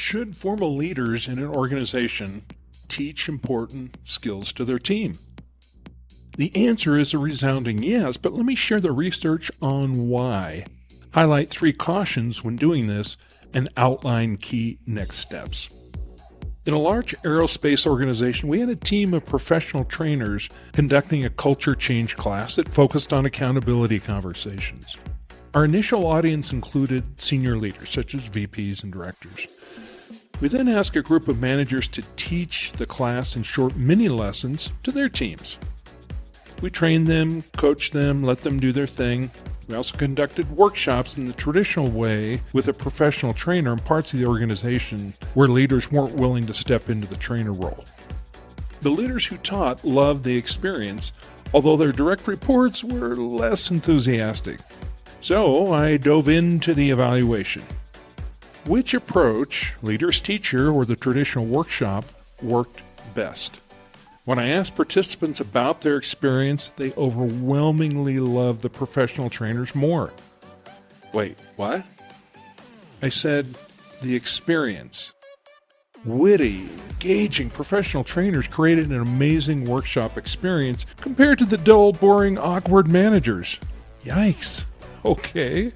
Should formal leaders in an organization teach important skills to their team? The answer is a resounding yes, but let me share the research on why, highlight 3 cautions when doing this, and outline key next steps. In a large aerospace organization, we had a team of professional trainers conducting a culture change class that focused on accountability conversations. Our initial audience included senior leaders, such as VPs and directors. We then asked a group of managers to teach the class in short mini lessons to their teams. We trained them, coached them, let them do their thing. We also conducted workshops in the traditional way with a professional trainer in parts of the organization where leaders weren't willing to step into the trainer role. The leaders who taught loved the experience, although their direct reports were less enthusiastic. So I dove into the evaluation. Which approach, leader's teacher or the traditional workshop, worked best? When I asked participants about their experience, they overwhelmingly loved the professional trainers more. Wait, what? I said the experience. Witty, engaging professional trainers created an amazing workshop experience compared to the dull, boring, awkward managers. Yikes. Okay.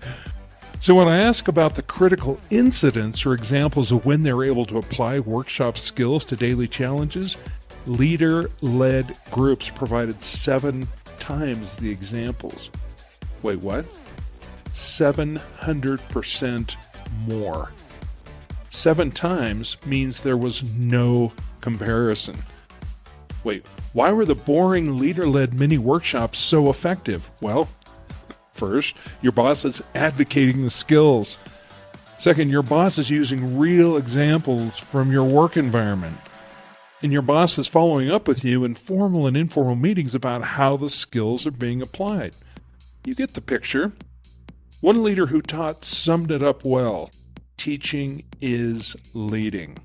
So when I ask about the critical incidents or examples of when they're able to apply workshop skills to daily challenges, leader-led groups provided 7 times the examples. Wait, what? 700% more. 7 times means there was no comparison. Wait, why were the boring leader-led mini workshops so effective? Well, first, your boss is advocating the skills. Second, your boss is using real examples from your work environment. And your boss is following up with you in formal and informal meetings about how the skills are being applied. You get the picture. One leader who taught summed it up well. Teaching is leading.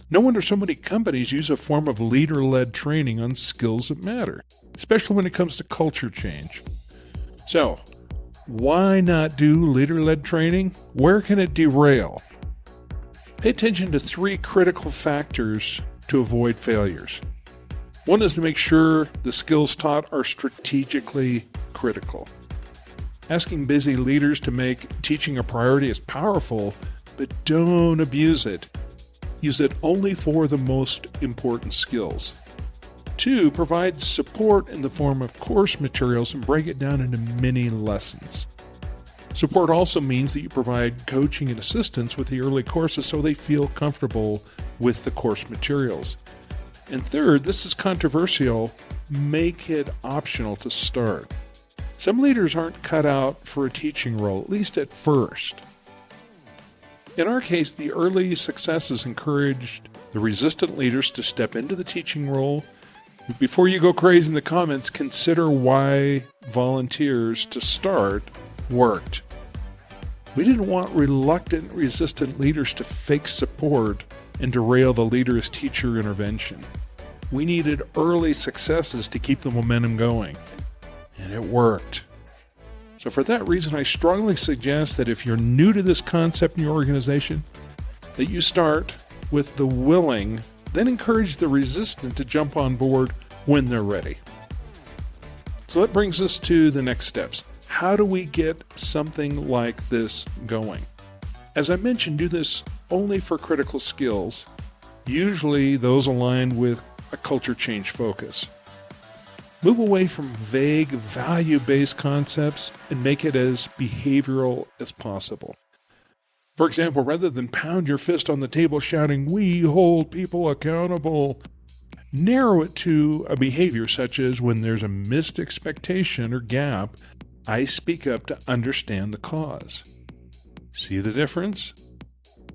No wonder so many companies use a form of leader-led training on skills that matter, especially when it comes to culture change. So, why not do leader-led training? Where can it derail? Pay attention to 3 critical factors to avoid failures. One is to make sure the skills taught are strategically critical. Asking busy leaders to make teaching a priority is powerful, but don't abuse it. Use it only for the most important skills. 2, provide support in the form of course materials and break it down into mini lessons. Support also means that you provide coaching and assistance with the early courses so they feel comfortable with the course materials. And 3rd, this is controversial, make it optional to start. Some leaders aren't cut out for a teaching role, at least at first. In our case, the early successes encouraged the resistant leaders to step into the teaching role. Before you go crazy in the comments, consider why volunteers to start worked. We didn't want reluctant, resistant leaders to fake support and derail the leader's teacher intervention. We needed early successes to keep the momentum going. And it worked. So for that reason, I strongly suggest that if you're new to this concept in your organization, that you start with the willing, then encourage the resistant to jump on board when they're ready. So that brings us to the next steps. How do we get something like this going? As I mentioned, do this only for critical skills, usually those aligned with a culture change focus. Move away from vague, value-based concepts and make it as behavioral as possible. For example, rather than pound your fist on the table shouting, "We hold people accountable," narrow it to a behavior such as when there's a missed expectation or gap, I speak up to understand the cause. See the difference?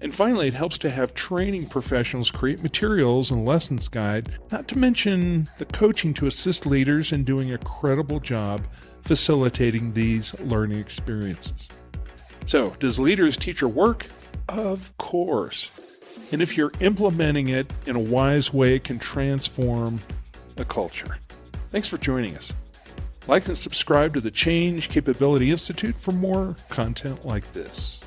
And finally, it helps to have training professionals create materials and lessons guide, not to mention the coaching to assist leaders in doing a credible job facilitating these learning experiences. So, does leader's teacher work? Of course. And if you're implementing it in a wise way, it can transform a culture. Thanks for joining us. Like and subscribe to the Change Capability Institute for more content like this.